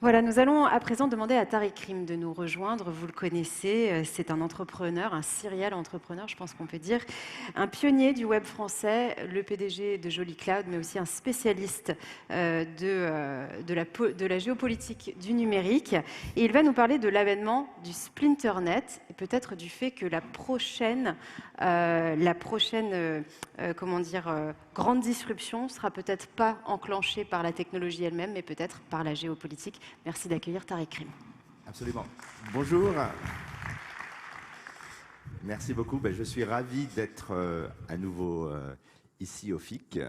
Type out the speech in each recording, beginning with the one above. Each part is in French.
Voilà, nous allons à présent demander à Tariq Krim de nous rejoindre. Vous le connaissez, c'est un entrepreneur, un serial entrepreneur, je pense qu'on peut dire, un pionnier du web français, le PDG de Joli Cloud, mais aussi un spécialiste de la géopolitique du numérique. Et il va nous parler de l'avènement du Splinternet et peut-être du fait que la prochaine grande disruption sera peut-être pas enclenchée par la technologie elle-même, mais peut-être par la géopolitique. Merci d'accueillir Tariq Krim. Absolument. Bonjour. Merci beaucoup. Je suis ravi d'être à nouveau ici au FIC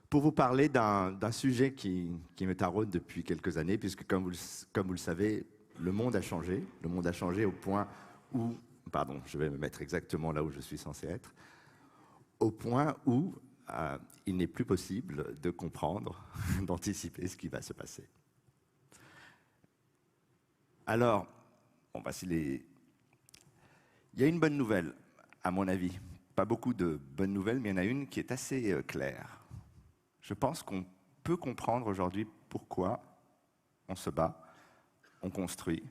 pour vous parler d'un sujet qui me taraude depuis quelques années, puisque comme vous le savez, le monde a changé. Le monde a changé au point où, pardon, je vais me mettre exactement là où je suis censé être, au point où il n'est plus possible de comprendre, d'anticiper ce qui va se passer. Alors, il y a une bonne nouvelle, à mon avis. Pas beaucoup de bonnes nouvelles, mais il y en a une qui est assez claire. Je pense qu'on peut comprendre aujourd'hui pourquoi on se bat, on construit.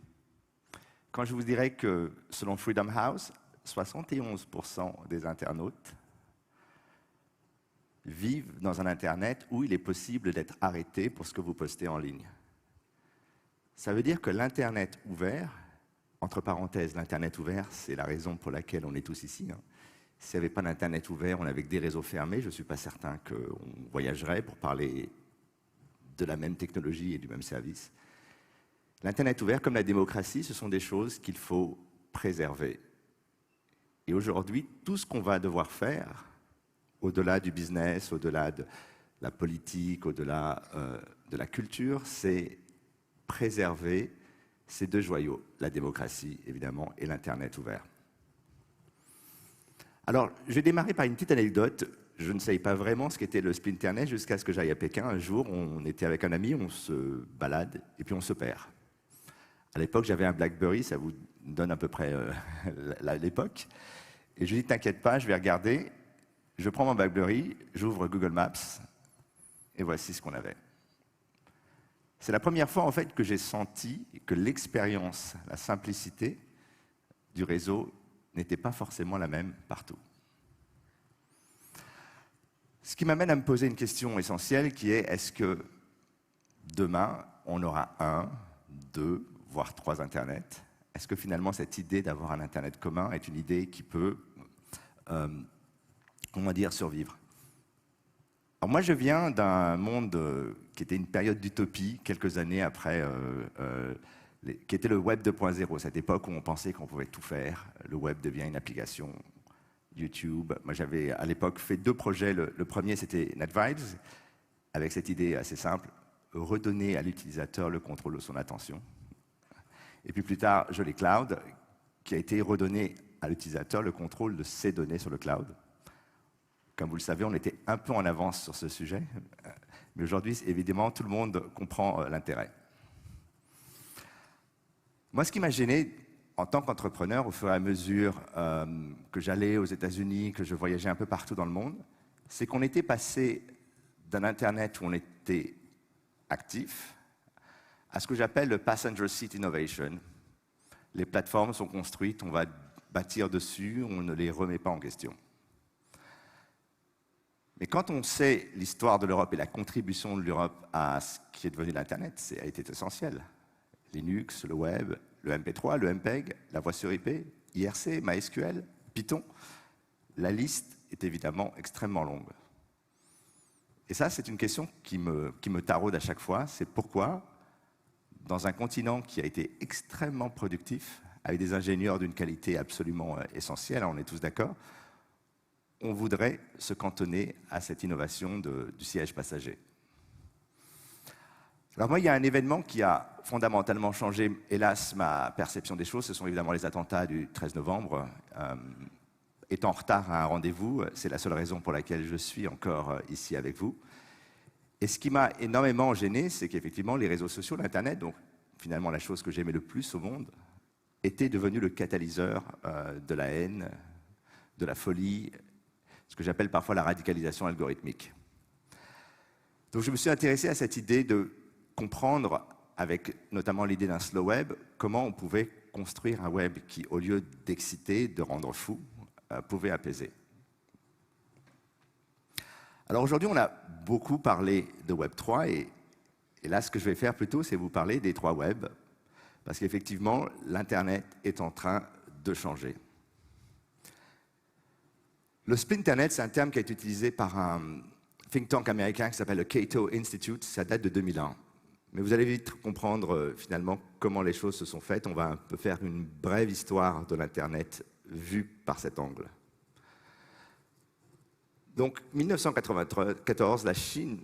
Quand je vous dirais que, selon Freedom House, 71% des internautes vivent dans un Internet où il est possible d'être arrêté pour ce que vous postez en ligne. Ça veut dire que l'Internet ouvert, entre parenthèses, l'Internet ouvert, c'est la raison pour laquelle on est tous ici. S'il n'y avait pas d'Internet ouvert, on avait que des réseaux fermés, je ne suis pas certain qu'on voyagerait pour parler de la même technologie et du même service. L'Internet ouvert, comme la démocratie, ce sont des choses qu'il faut préserver. Et aujourd'hui, tout ce qu'on va devoir faire, au-delà du business, au-delà de la politique, au-delà de la culture, c'est préserver ces deux joyaux, la démocratie évidemment et l'Internet ouvert. Alors, je vais démarrer par une petite anecdote. Je ne savais pas vraiment ce qu'était le Splinternet jusqu'à ce que j'aille à Pékin. Un jour, on était avec un ami, on se balade et puis on se perd. À l'époque, j'avais un BlackBerry, ça vous donne à peu près l'époque. Et je lui dis, t'inquiète pas, je vais regarder. Je prends mon BlackBerry, j'ouvre Google Maps et voici ce qu'on avait. C'est la première fois en fait que j'ai senti que l'expérience, la simplicité du réseau n'était pas forcément la même partout. Ce qui m'amène à me poser une question essentielle qui est, est-ce que demain on aura 1, 2, voire 3 Internets? Est-ce que finalement cette idée d'avoir un Internet commun est une idée qui peut, survivre? Alors moi, je viens d'un monde qui était une période d'utopie, quelques années après, qui était le Web 2.0, cette époque où on pensait qu'on pouvait tout faire. Le Web devient une application, YouTube. Moi, j'avais à l'époque fait 2 projets. Le premier, c'était NetVibes, avec cette idée assez simple, redonner à l'utilisateur le contrôle de son attention. Et puis plus tard, Joli Cloud, qui a été redonné à l'utilisateur le contrôle de ses données sur le cloud. Comme vous le savez, on était un peu en avance sur ce sujet, mais aujourd'hui, évidemment, tout le monde comprend l'intérêt. Moi, ce qui m'a gêné en tant qu'entrepreneur, au fur et à mesure que j'allais aux États-Unis, que je voyageais un peu partout dans le monde, c'est qu'on était passé d'un Internet où on était actif à ce que j'appelle le Passenger Seat Innovation. Les plateformes sont construites, on va bâtir dessus, on ne les remet pas en question. Mais quand on sait l'histoire de l'Europe et la contribution de l'Europe à ce qui est devenu l'Internet, ça a été essentiel. Linux, le web, le MP3, le MPEG, la voix sur IP, IRC, MySQL, Python. La liste est évidemment extrêmement longue. Et ça, c'est une question qui me taraude à chaque fois. C'est pourquoi, dans un continent qui a été extrêmement productif, avec des ingénieurs d'une qualité absolument essentielle, on est tous d'accord, on voudrait se cantonner à cette innovation du siège passager. Alors moi, il y a un événement qui a fondamentalement changé, hélas, ma perception des choses. Ce sont évidemment les attentats du 13 novembre. Étant en retard à un rendez-vous, c'est la seule raison pour laquelle je suis encore ici avec vous. Et ce qui m'a énormément gêné, c'est qu'effectivement, les réseaux sociaux, l'Internet, donc finalement la chose que j'aimais le plus au monde, était devenu le catalyseur de la haine, de la folie, ce que j'appelle parfois la radicalisation algorithmique. Donc je me suis intéressé à cette idée de comprendre, avec notamment l'idée d'un slow web, comment on pouvait construire un web qui, au lieu d'exciter, de rendre fou, pouvait apaiser. Alors aujourd'hui, on a beaucoup parlé de Web 3 et là, ce que je vais faire plutôt, c'est vous parler des 3 web, parce qu'effectivement, l'Internet est en train de changer. Le Splinternet, c'est un terme qui a été utilisé par un think tank américain qui s'appelle le Cato Institute, ça date de 2001. Mais vous allez vite comprendre finalement comment les choses se sont faites. On va un peu faire une brève histoire de l'Internet vue par cet angle. Donc, 1994, la Chine,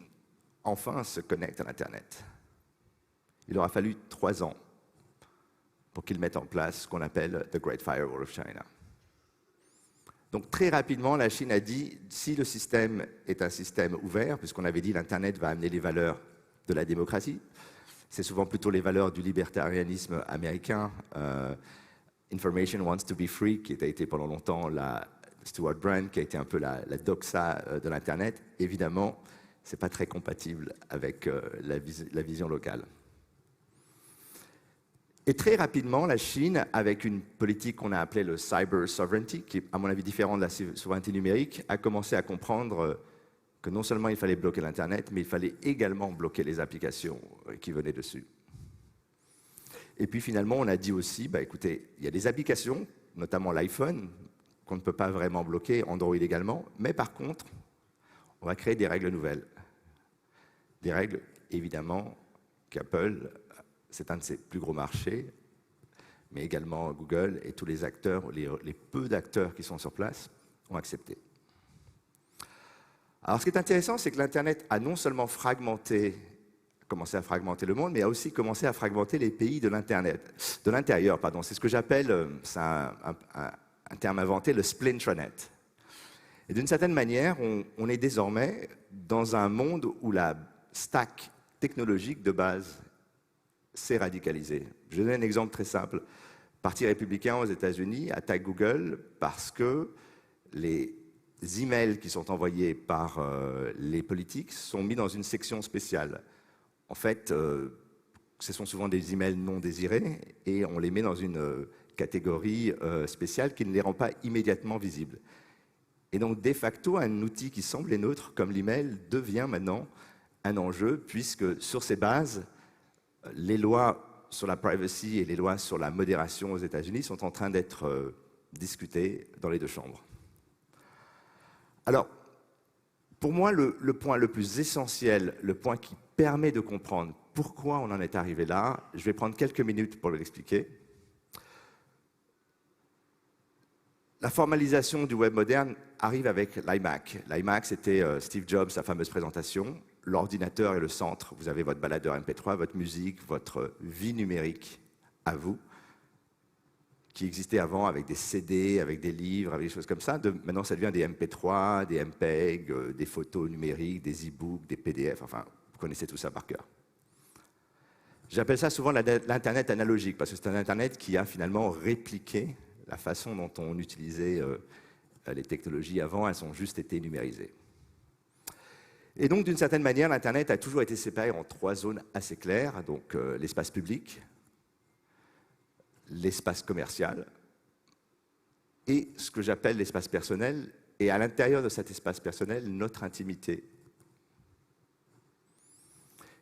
enfin, se connecte à l'Internet. Il aura fallu 3 ans pour qu'ils mettent en place ce qu'on appelle The Great Firewall of China. Donc, très rapidement, la Chine a dit, si le système est un système ouvert, puisqu'on avait dit l'Internet va amener les valeurs de la démocratie, c'est souvent plutôt les valeurs du libertarianisme américain. Information wants to be free, qui a été pendant longtemps la Stuart Brand, qui a été un peu la doxa de l'Internet. Évidemment, ce n'est pas très compatible avec la vision locale. Et très rapidement, la Chine, avec une politique qu'on a appelée le cyber sovereignty, qui est à mon avis différent de la souveraineté numérique, a commencé à comprendre que non seulement il fallait bloquer l'Internet, mais il fallait également bloquer les applications qui venaient dessus. Et puis finalement, on a dit aussi, bah, écoutez, il y a des applications, notamment l'iPhone, qu'on ne peut pas vraiment bloquer, Android également, mais par contre, on va créer des règles nouvelles. Des règles, évidemment, qu'Apple, c'est un de ses plus gros marchés, mais également Google et tous les acteurs, les peu d'acteurs qui sont sur place, ont accepté. Alors, ce qui est intéressant, c'est que l'Internet a non seulement commencé à fragmenter le monde, mais a aussi commencé à fragmenter les pays de l'intérieur. C'est ce que j'appelle, c'est un terme inventé, le splintranet. Et d'une certaine manière, on est désormais dans un monde où la stack technologique de base s'est radicalisée. Je donne un exemple très simple. Le Parti républicain aux États-Unis attaque Google parce que les emails qui sont envoyés par les politiques sont mis dans une section spéciale. En fait, ce sont souvent des emails non désirés et on les met dans une catégorie spéciale qui ne les rend pas immédiatement visibles. Et donc, de facto, un outil qui semblait neutre, comme l'email, devient maintenant un enjeu, puisque sur ces bases, les lois sur la privacy et les lois sur la modération aux États-Unis sont en train d'être discutées dans les 2 chambres. Alors, pour moi, le point le plus essentiel, le point qui permet de comprendre pourquoi on en est arrivé là, je vais prendre quelques minutes pour l'expliquer. La formalisation du web moderne arrive avec l'iMac. L'iMac, c'était Steve Jobs, sa fameuse présentation. L'ordinateur est le centre. Vous avez votre baladeur MP3, votre musique, votre vie numérique à vous, qui existait avant avec des CD, avec des livres, avec des choses comme ça. Maintenant, ça devient des MP3, des MPEG, des photos numériques, des e-books, des PDF. Enfin, vous connaissez tout ça par cœur. J'appelle ça souvent l'Internet analogique, parce que c'est un Internet qui a finalement répliqué la façon dont on utilisait les technologies avant. Elles ont juste été numérisées. Et donc, d'une certaine manière, l'Internet a toujours été séparé en 3 zones assez claires. Donc, l'espace public, l'espace commercial et ce que j'appelle l'espace personnel. Et à l'intérieur de cet espace personnel, notre intimité.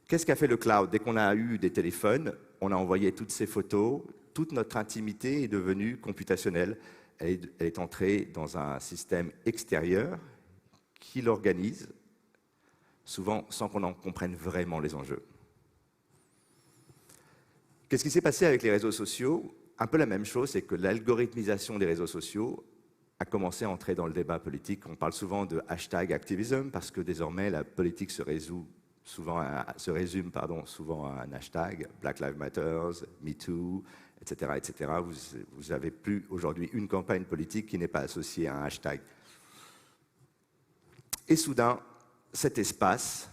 Qu'est-ce qu'a fait le cloud? Dès qu'on a eu des téléphones, on a envoyé toutes ces photos. Toute notre intimité est devenue computationnelle. Elle est entrée dans un système extérieur qui l'organise, souvent sans qu'on en comprenne vraiment les enjeux. Qu'est-ce qui s'est passé avec les réseaux sociaux? Un peu la même chose, c'est que l'algorithmisation des réseaux sociaux a commencé à entrer dans le débat politique. On parle souvent de hashtag activism parce que désormais la politique se résume souvent à un hashtag, Black Lives Matter, MeToo, etc. etc. Vous n'avez plus aujourd'hui une campagne politique qui n'est pas associée à un hashtag. Et soudain, cet espace,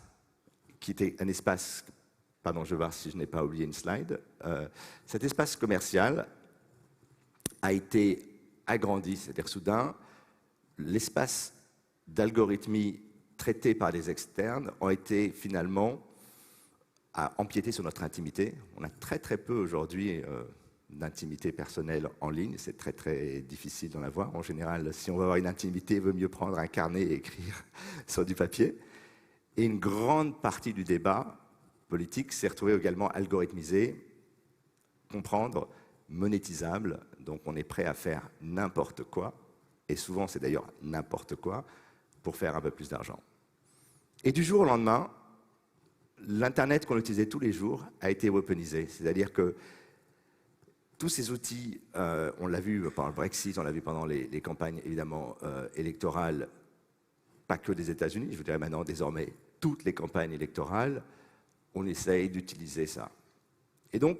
qui était un espace, pardon, je vais voir si je n'ai pas oublié une slide, cet espace commercial a été agrandi, c'est-à-dire soudain, l'espace d'algorithmie traité par des externes a été finalement à empiéter sur notre intimité. On a très très peu aujourd'hui d'intimité personnelle en ligne. C'est très très difficile d'en avoir. En général, si on veut avoir une intimité, il vaut mieux prendre un carnet et écrire sur du papier. Et une grande partie du débat politique s'est retrouvée également algorithmisée, comprendre, monétisable. Donc on est prêt à faire n'importe quoi, et souvent c'est d'ailleurs n'importe quoi, pour faire un peu plus d'argent. Et du jour au lendemain, l'Internet qu'on utilisait tous les jours a été weaponisé. C'est-à-dire que tous ces outils, on l'a vu pendant le Brexit, on l'a vu pendant les campagnes évidemment électorales, pas que des États-Unis, je vous dirais maintenant désormais toutes les campagnes électorales, on essaye d'utiliser ça. Et donc,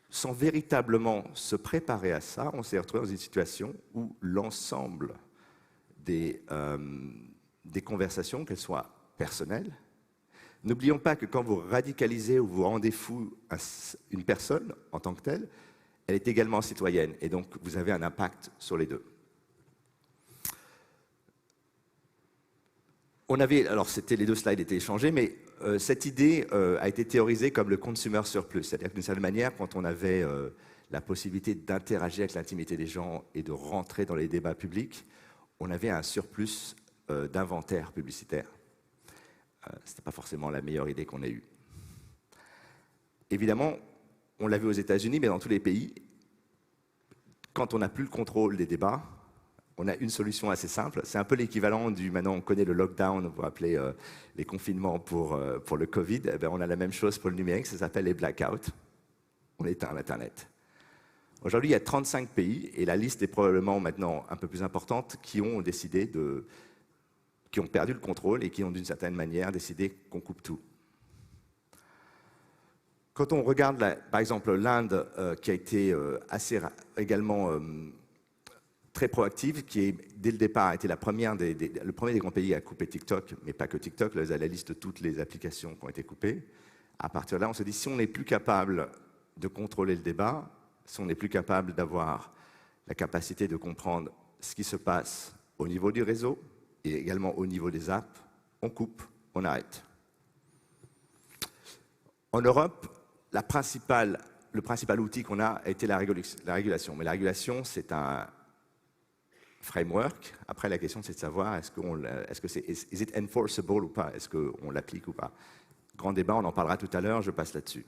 sans véritablement se préparer à ça, on s'est retrouvé dans une situation où l'ensemble des conversations, qu'elles soient personnelles, n'oublions pas que quand vous radicalisez ou vous rendez fou une personne en tant que telle, elle est également citoyenne, et donc vous avez un impact sur les deux. On avait, alors les deux slides étaient échangés, mais cette idée a été théorisée comme le consumer surplus, c'est-à-dire que d'une certaine manière, quand on avait la possibilité d'interagir avec l'intimité des gens et de rentrer dans les débats publics, on avait un surplus d'inventaire publicitaire. Ce n'était pas forcément la meilleure idée qu'on ait eue. Évidemment, on l'a vu aux États-Unis, mais dans tous les pays, quand on n'a plus le contrôle des débats, on a une solution assez simple. C'est un peu l'équivalent du, maintenant on connaît le lockdown, vous appelez les confinements pour le Covid. Eh bien, on a la même chose pour le numérique, ça s'appelle les blackouts. On éteint l'Internet. Aujourd'hui, il y a 35 pays, et la liste est probablement maintenant un peu plus importante, qui ont décidé qui ont perdu le contrôle et qui ont d'une certaine manière décidé qu'on coupe tout. Quand on regarde, par exemple, l'Inde, qui a été également très proactive, qui est, dès le départ a été le premier des grands pays à couper TikTok, mais pas que TikTok, là, vous avez la liste de toutes les applications qui ont été coupées. À partir de là, on se dit, si on n'est plus capable de contrôler le débat, si on n'est plus capable d'avoir la capacité de comprendre ce qui se passe au niveau du réseau et également au niveau des apps, on coupe, on arrête. En Europe, le principal outil qu'on a été la régulation. Mais la régulation, c'est un framework. Après, la question, c'est de savoir est-ce que c'est is it enforceable ou pas? Est-ce qu'on l'applique ou pas? Grand débat, on en parlera tout à l'heure, je passe là-dessus.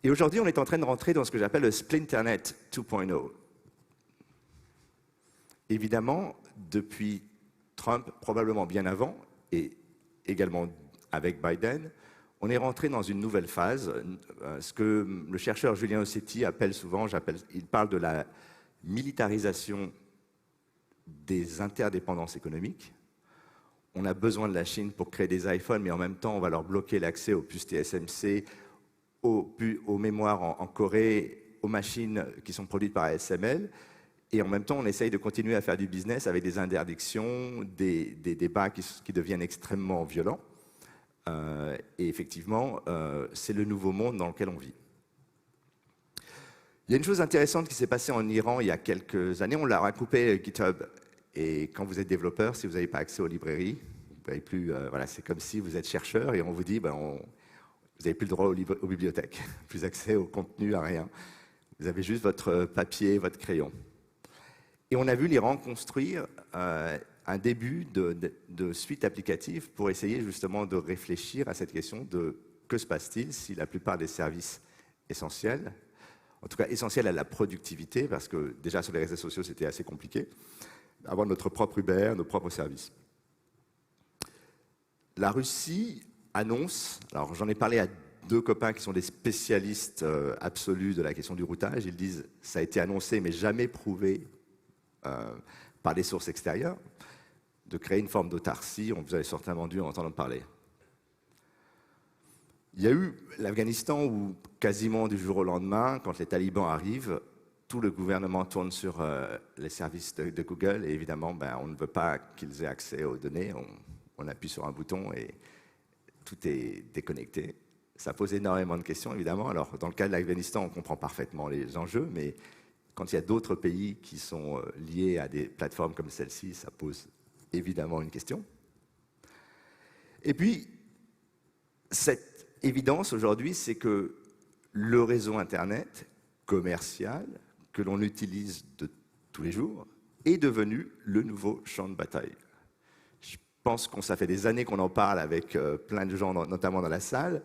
Et aujourd'hui, on est en train de rentrer dans ce que j'appelle le Splinternet 2.0. Évidemment, depuis Trump, probablement bien avant, et également avec Biden, on est rentré dans une nouvelle phase, ce que le chercheur Julien Ossetti appelle souvent, il parle de la militarisation des interdépendances économiques. On a besoin de la Chine pour créer des iPhones, mais en même temps, on va leur bloquer l'accès aux puces TSMC, aux mémoires en Corée, aux machines qui sont produites par ASML. Et en même temps, on essaye de continuer à faire du business avec des interdictions, des débats qui deviennent extrêmement violents. Et effectivement, c'est le nouveau monde dans lequel on vit. Il y a une chose intéressante qui s'est passée en Iran il y a quelques années. On l'a recoupé GitHub. Et quand vous êtes développeur, si vous n'avez pas accès aux librairies, vous n'avez plus. Voilà, c'est comme si vous êtes chercheur et on vous dit, vous n'avez plus le droit aux bibliothèques, plus accès au contenu, à rien. Vous avez juste votre papier, votre crayon. Et on a vu l'Iran construire un début de suite applicative pour essayer justement de réfléchir à cette question de que se passe-t-il si la plupart des services essentiels, en tout cas essentiels à la productivité, parce que déjà sur les réseaux sociaux c'était assez compliqué, avoir notre propre Uber, nos propres services. La Russie annonce, alors j'en ai parlé à deux copains qui sont des spécialistes absolus de la question du routage, ils disent ça a été annoncé mais jamais prouvé par des sources extérieures, de créer une forme d'autarcie, vous avez certainement dû en entendre parler. Il y a eu l'Afghanistan où, quasiment du jour au lendemain, quand les talibans arrivent, tout le gouvernement tourne sur les services de Google, et évidemment, on ne veut pas qu'ils aient accès aux données, on appuie sur un bouton et tout est déconnecté. Ça pose énormément de questions, évidemment. Alors, dans le cas de l'Afghanistan, on comprend parfaitement les enjeux, mais quand il y a d'autres pays qui sont liés à des plateformes comme celle-ci, ça pose évidemment une question. Et puis, cette évidence aujourd'hui, c'est que le réseau Internet commercial, que l'on utilise de tous les jours, est devenu le nouveau champ de bataille. Je pense que ça fait des années qu'on en parle avec plein de gens, notamment dans la salle,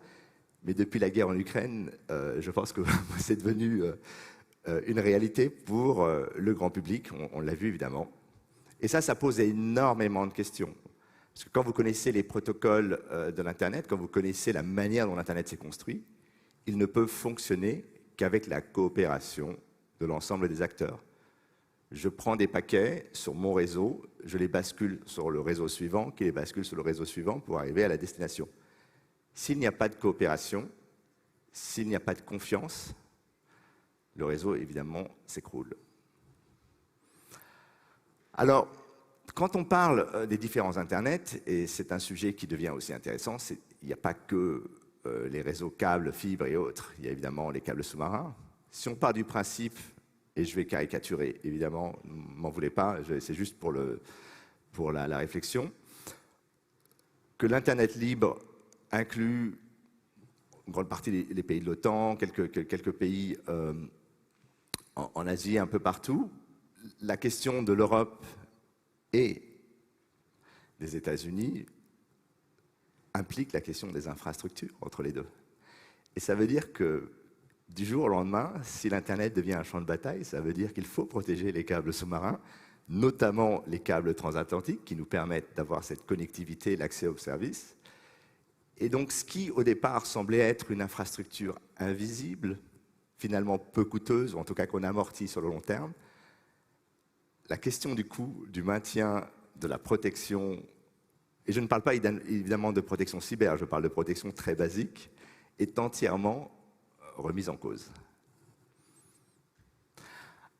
mais depuis la guerre en Ukraine, je pense que c'est devenu une réalité pour le grand public, on l'a vu évidemment. Et ça pose énormément de questions. Parce que quand vous connaissez les protocoles de l'Internet, quand vous connaissez la manière dont l'Internet s'est construit, il ne peut fonctionner qu'avec la coopération de l'ensemble des acteurs. Je prends des paquets sur mon réseau, je les bascule sur le réseau suivant, qui les bascule sur le réseau suivant pour arriver à la destination. S'il n'y a pas de coopération, s'il n'y a pas de confiance, le réseau, évidemment, s'écroule. Alors, quand on parle des différents Internets, et c'est un sujet qui devient aussi intéressant, il n'y a pas que les réseaux câbles, fibres et autres, il y a évidemment les câbles sous-marins. Si on part du principe, et je vais caricaturer, évidemment, ne m'en voulez pas, c'est juste pour la réflexion, que l'Internet libre inclut une grande partie des pays de l'OTAN, quelques pays en Asie, un peu partout. La question de l'Europe et des États-Unis implique la question des infrastructures entre les deux. Et ça veut dire que du jour au lendemain, si l'Internet devient un champ de bataille, ça veut dire qu'il faut protéger les câbles sous-marins, notamment les câbles transatlantiques qui nous permettent d'avoir cette connectivité et l'accès aux services. Et donc, ce qui, au départ, semblait être une infrastructure invisible, finalement peu coûteuse, ou en tout cas qu'on amortit sur le long terme, la question du coût, du maintien, de la protection, et je ne parle pas évidemment de protection cyber, je parle de protection très basique, est entièrement remise en cause.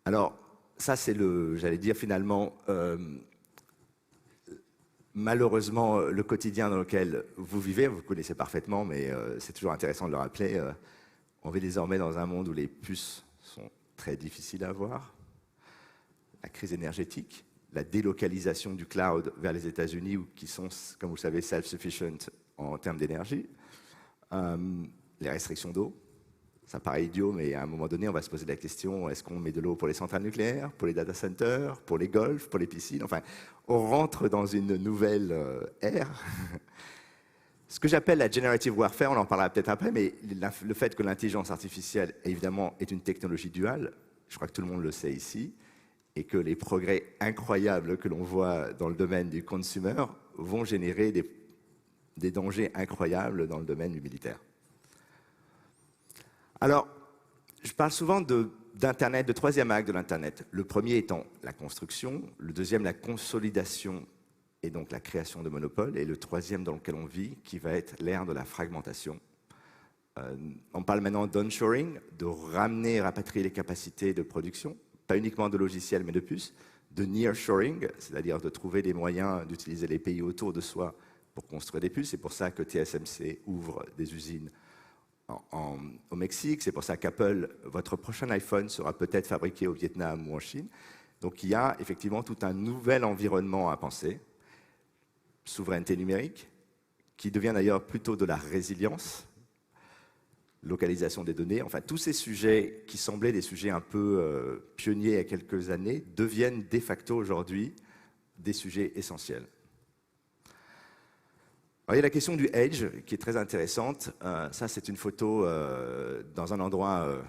Alors, ça c'est j'allais dire finalement, malheureusement, le quotidien dans lequel vous vivez, vous connaissez parfaitement, mais c'est toujours intéressant de le rappeler, on vit désormais dans un monde où les puces sont très difficiles à avoir, la crise énergétique, la délocalisation du cloud vers les États-Unis, qui sont, comme vous le savez, self-sufficient en termes d'énergie, les restrictions d'eau. Ça paraît idiot, mais à un moment donné, on va se poser la question, est-ce qu'on met de l'eau pour les centrales nucléaires, pour les data centers, pour les golfs, pour les piscines? Enfin, on rentre dans une nouvelle ère. Ce que j'appelle la generative warfare, on en parlera peut-être après, mais le fait que l'intelligence artificielle, évidemment, est une technologie duale, je crois que tout le monde le sait ici, et que les progrès incroyables que l'on voit dans le domaine du consumer vont générer des dangers incroyables dans le domaine du militaire. Alors, je parle souvent d'Internet, de troisième acte de l'Internet. Le premier étant la construction, le deuxième la consolidation et donc la création de monopoles, et le troisième dans lequel on vit, qui va être l'ère de la fragmentation. On parle maintenant d'onshoring, de ramener, rapatrier les capacités de production, pas uniquement de logiciels mais de puces, de nearshoring, c'est-à-dire de trouver des moyens d'utiliser les pays autour de soi pour construire des puces. C'est pour ça que TSMC ouvre des usines au Mexique, c'est pour ça qu'Apple, votre prochain iPhone sera peut-être fabriqué au Vietnam ou en Chine. Donc il y a effectivement tout un nouvel environnement à penser, souveraineté numérique, qui devient d'ailleurs plutôt de la résilience, localisation des données, enfin tous ces sujets qui semblaient des sujets un peu pionniers il y a quelques années deviennent de facto aujourd'hui des sujets essentiels. Alors, il y a la question du edge qui est très intéressante. Ça c'est une photo dans un endroit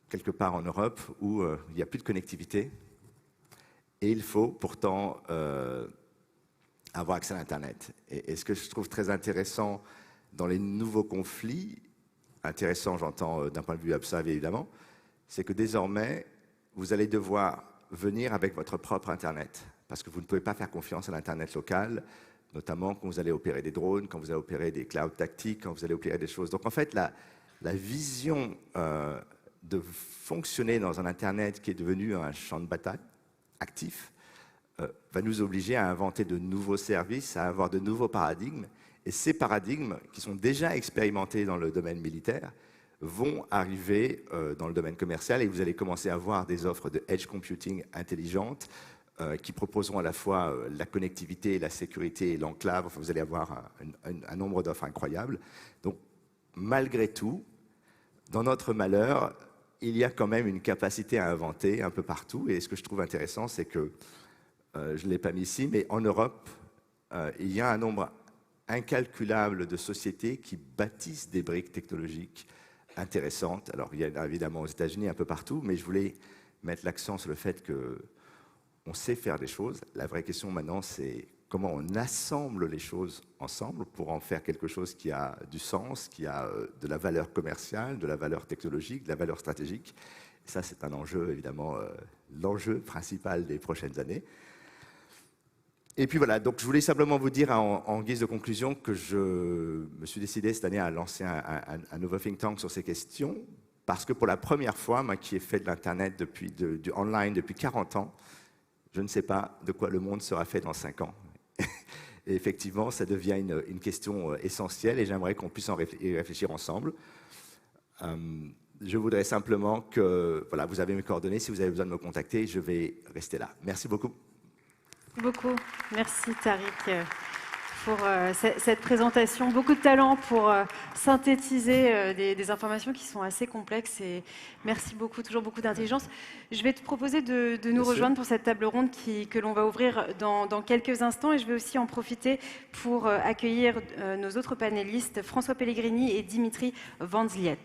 quelque part en Europe où il n'y a plus de connectivité et il faut pourtant avoir accès à l'Internet. Et ce que je trouve très intéressant dans les nouveaux conflits, intéressant, j'entends d'un point de vue observé évidemment, c'est que désormais, vous allez devoir venir avec votre propre Internet, parce que vous ne pouvez pas faire confiance à l'Internet local, notamment quand vous allez opérer des drones, quand vous allez opérer des clouds tactiques, quand vous allez opérer des choses. Donc en fait, la vision de fonctionner dans un Internet qui est devenu un champ de bataille actif va nous obliger à inventer de nouveaux services, à avoir de nouveaux paradigmes. Et ces paradigmes, qui sont déjà expérimentés dans le domaine militaire, vont arriver dans le domaine commercial et vous allez commencer à voir des offres de edge computing intelligentes qui proposeront à la fois la connectivité, la sécurité et l'enclave. Enfin, vous allez avoir un nombre d'offres incroyables. Donc, malgré tout, dans notre malheur, il y a quand même une capacité à inventer un peu partout. Et ce que je trouve intéressant, c'est que, je ne l'ai pas mis ici, mais en Europe, il y a un nombre incalculable de sociétés qui bâtissent des briques technologiques intéressantes. Alors, il y en a évidemment aux États-Unis, un peu partout, mais je voulais mettre l'accent sur le fait qu'on sait faire des choses. La vraie question maintenant, c'est comment on assemble les choses ensemble pour en faire quelque chose qui a du sens, qui a de la valeur commerciale, de la valeur technologique, de la valeur stratégique. Et ça, c'est un enjeu, évidemment, l'enjeu principal des prochaines années. Et puis voilà, donc je voulais simplement vous dire en guise de conclusion que je me suis décidé cette année à lancer un nouveau think tank sur ces questions, parce que pour la première fois, moi qui ai fait de l'Internet du online depuis 40 ans, je ne sais pas de quoi le monde sera fait dans 5 ans. Et effectivement, ça devient une question essentielle et j'aimerais qu'on puisse y réfléchir ensemble. Je voudrais simplement que, voilà, vous avez mes coordonnées, si vous avez besoin de me contacter, je vais rester là. Merci beaucoup. Beaucoup. Merci Tariq pour cette présentation. Beaucoup de talent pour synthétiser des informations qui sont assez complexes et merci beaucoup, toujours beaucoup d'intelligence. Je vais te proposer de nous rejoindre pour cette table ronde que l'on va ouvrir dans quelques instants et je vais aussi en profiter pour accueillir nos autres panélistes, François Pellegrini et Dimitri Vanzliet.